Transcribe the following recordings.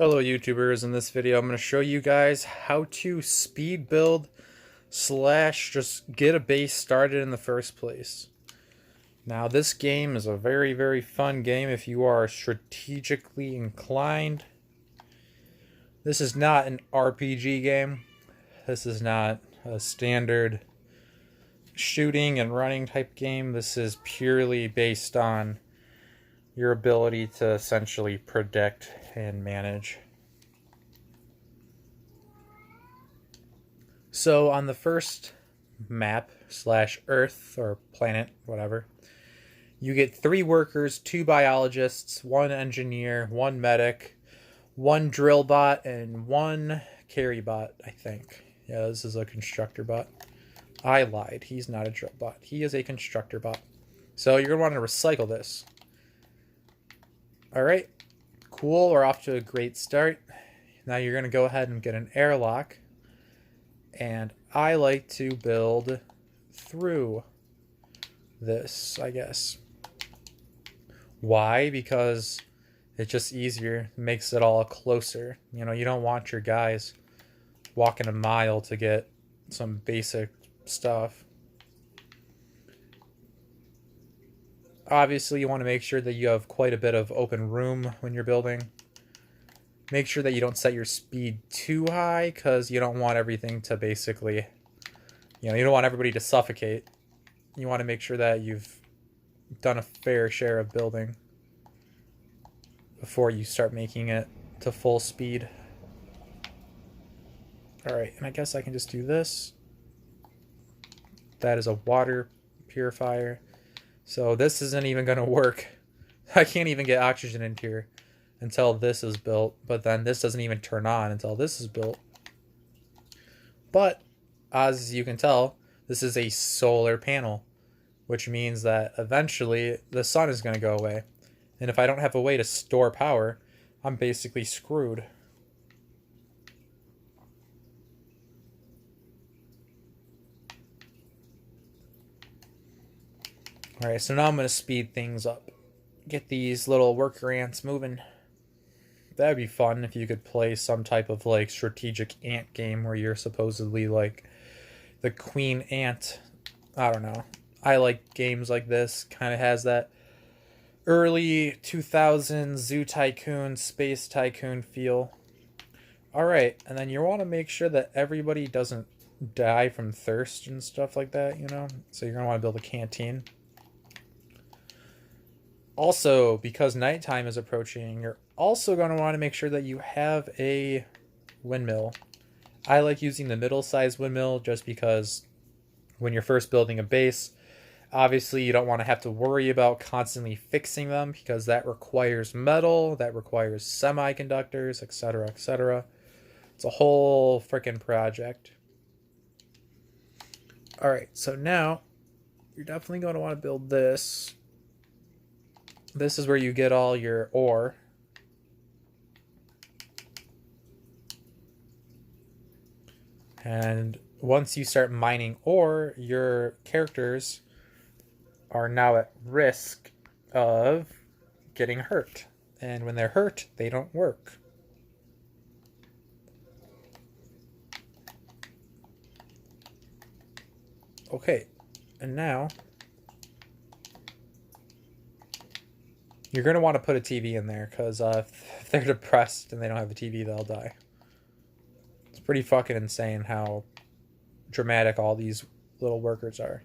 Hello YouTubers, in this video I'm going to show you guys how to speed build slash just get a base started in the first place. Now this game is a very fun game if you are strategically inclined. This is not an RPG game. This is not a standard shooting and running type game. This is purely based on your ability to essentially predict and manage. So on the first map slash Earth or planet, whatever, you get 3 workers, 2 biologists, 1 engineer, 1 medic, 1 drill bot, and 1 carry bot, I think. Yeah, this is a constructor bot. I lied. He's not a drill bot. He is a constructor bot. So you're going to want to recycle this. Alright, cool. We're off to a great start. Now you're going to go ahead and get an airlock. And I like to build through this, I guess. Why? Because it's just easier. It makes it all closer. You know, you don't want your guys walking a mile to get some basic stuff. Obviously, you want to make sure that you have quite a bit of open room when you're building. Make sure that you don't set your speed too high because you don't want everything to basically, you don't want everybody to suffocate. You want to make sure that you've done a fair share of building before you start making it to full speed. Alright, and I guess I can just do this. That is a water purifier. So this isn't even going to work. I can't even get oxygen into here until this is built. But then this doesn't even turn on until this is built. But as you can tell, this is a solar panel, which means that eventually the sun is going to go away. And if I don't have a way to store power, I'm basically screwed. Alright, so now I'm going to speed things up. Get these little worker ants moving. That'd be fun if you could play some type of like strategic ant game where you're supposedly like the queen ant. I don't know. I like games like this. Kind of has that early 2000s Zoo Tycoon, Space Tycoon feel. Alright, and then you want to make sure that everybody doesn't die from thirst and stuff like that, you know? So you're going to want to build a canteen. Also, because nighttime is approaching, you're also going to want to make sure that you have a windmill. I like using the middle-sized windmill just because when you're first building a base, obviously you don't want to have to worry about constantly fixing them because that requires metal, that requires semiconductors, etc., etc. It's a whole freaking project. Alright, so now you're definitely going to want to build this. This is where you get all your ore. And once you start mining ore, your characters are now at risk of getting hurt. And when they're hurt, they don't work. Okay, and now you're going to want to put a TV in there because if they're depressed and they don't have a TV, they'll die. It's pretty fucking insane how dramatic all these little workers are.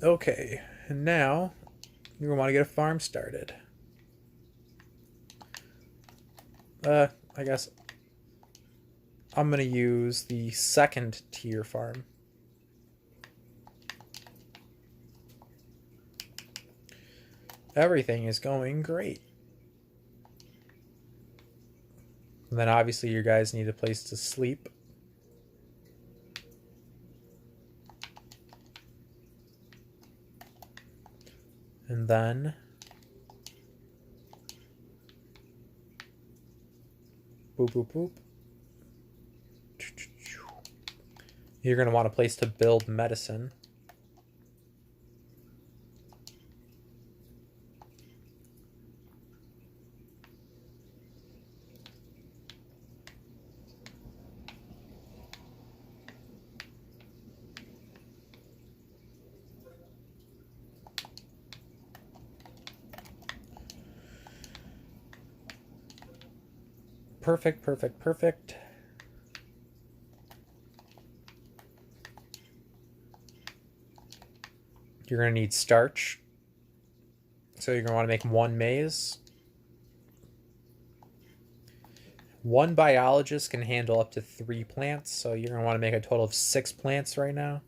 Okay, and now you're going to want to get a farm started. I guess I'm going to use the second tier farm. Everything is going great. And then obviously you guys need a place to sleep. And then boop boop boop. You're going to want a place to build medicine. Perfect, perfect, perfect. You're going to need starch. So you're going to want to make 1 maize. 1 biologist can handle up to 3 plants, so you're going to want to make a total of 6 plants right now.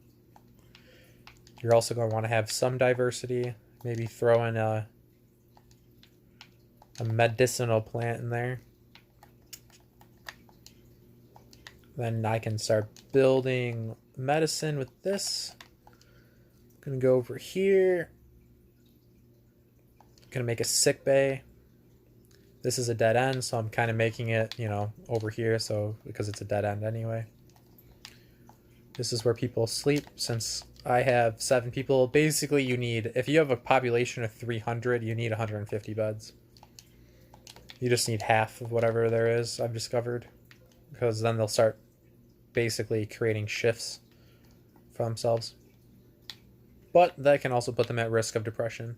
You're also going to want to have some diversity. Maybe throw in a medicinal plant in there. Then I can start building medicine with this. I'm going to go over here. I'm going to make a sick bay. This is a dead end, so I'm kind of making it, you know, over here, so because it's a dead end anyway. This is where people sleep. Since I have 7 people, basically you need, if you have a population of 300, you need 150 beds. You just need half of whatever there is, I've discovered. Because then they'll start basically creating shifts for themselves. But that can also put them at risk of depression.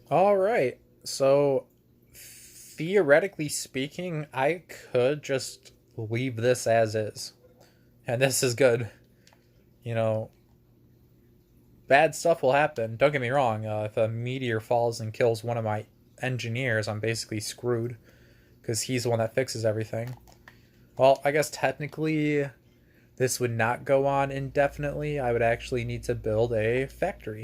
All right, so theoretically speaking, I could just leave this as is. And this is good. You know, bad stuff will happen. Don't get me wrong. If a meteor falls and kills one of my engineers, I'm basically screwed. Because he's the one that fixes everything. Well, I guess technically this would not go on indefinitely. I would actually need to build a factory.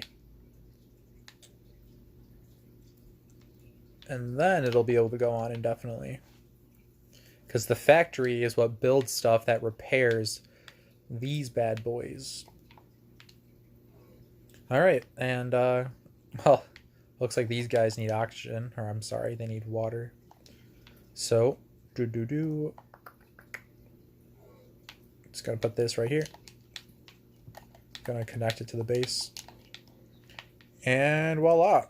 And then it'll be able to go on indefinitely. Because the factory is what builds stuff that repairs these bad boys. Alright, and, well, looks like these guys need oxygen. Or, I'm sorry, they need water. So, just gonna put this right here. Gonna connect it to the base. And voila!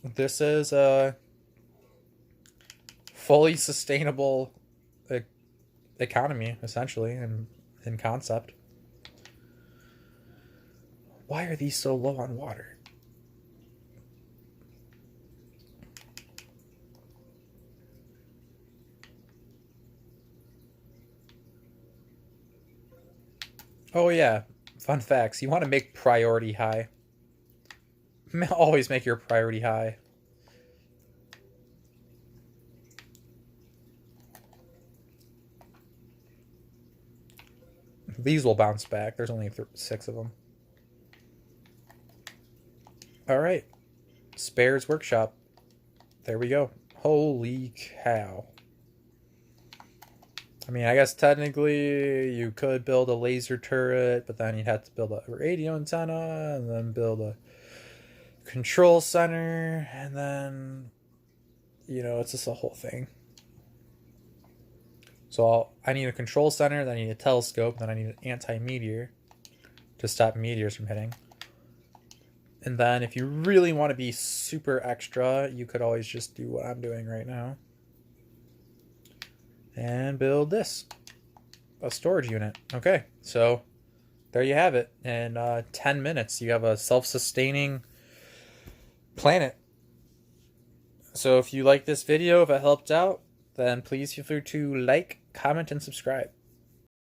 This is a fully sustainable economy, essentially, in concept. Why are these so low on water? Oh yeah, fun facts. You want to make priority high. Always make your priority high. These will bounce back. There's only 6 of them. Alright. Spares Workshop. There we go. Holy cow. I mean, I guess technically you could build a laser turret, but then you'd have to build a radio antenna, and then build a control center, and then, you know, it's just a whole thing. So I need a control center, then I need a telescope, then I need an anti-meteor to stop meteors from hitting. And then if you really want to be super extra, you could always just do what I'm doing right now. And build this. A storage unit. Okay, so there you have it. In 10 minutes, you have a self-sustaining planet. So if you like this video, if it helped out, then please feel free to like, comment, and subscribe.